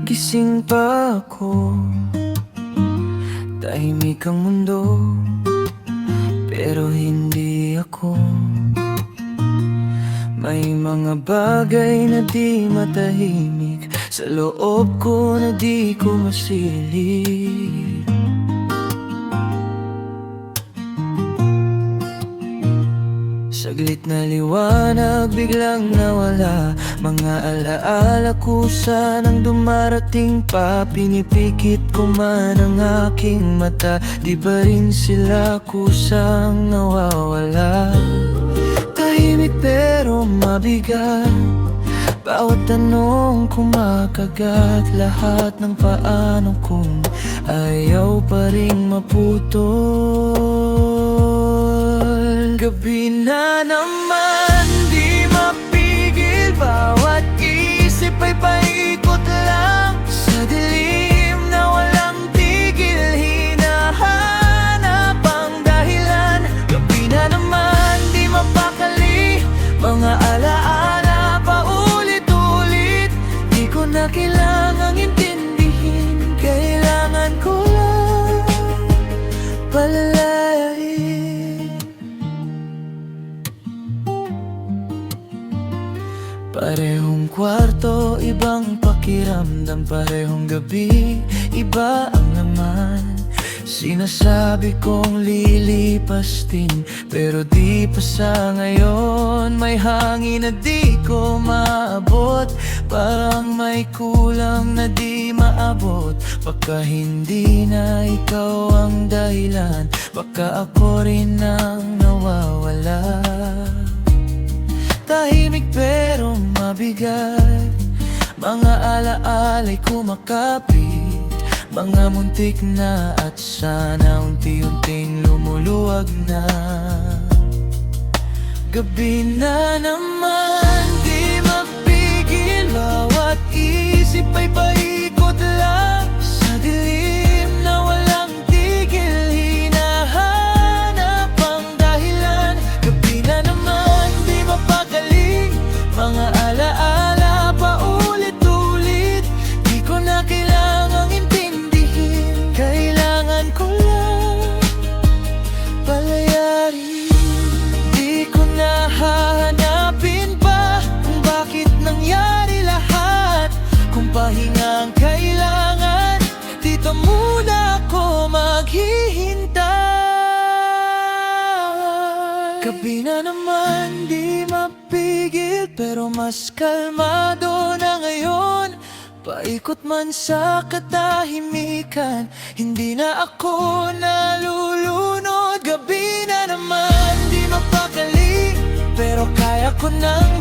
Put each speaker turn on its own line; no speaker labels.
Gising pa ako, tahimik ang mundo, pero hindi ako. May mga bagay na di matahimik sa loob ko na di ko masilip. Saglit na liwanag, biglang nawala. Mga alaala kusa nang dumarating pa. Pinipikit ko man ang aking mata, di ba rin sila kusang nawawala? Tahimik pero mabigat, bawat tanong kumakagat. Lahat ng paano kung ayaw pa rin maputol. Gabi na naman, di mapigil. Bawat isip ay paikot lang sa dilim na walang tigil. Hinahanap ang dahilan. Gabi na naman, di mapakali. Mga alaala paulit-ulit. Di ko na kailangang intindihin. Kailangan ko lang palalahin. Parehong kwarto, ibang pakiramdam. Parehong gabi, iba ang laman. Sinasabi kong lilipas din, pero di pa sa ngayon. May hangin na di ko maabot, parang may kulang na di maabot. Baka hindi na ikaw ang dahilan, baka ako rin ang nawawala. Tahimik pero mabigat, mga alaala'y kumakapit. Mga muntik na at sana unti-unting lumuluwag na. Gabi na naman, di mapigil. Bawat isip ay paikot lang sa dilim na walang tigil. Hinahanap ang dahilan. Gabi na naman, di mapakali. Mga alaala paulit-ulit. Di ko na kailangang intindihin. Kailangan ko lang palayarin. Di ko na hahanapin pa kung bakit nangyari lahat. Kung pahinga ang kailangan, dito muna ako maghihintay. Gabi na naman, di mapigil, pero mas kalmado na ngayon. Paikot man sa katahimikan, hindi na ako nalulunod. Gabi na naman, di mapakali, pero kaya ko nang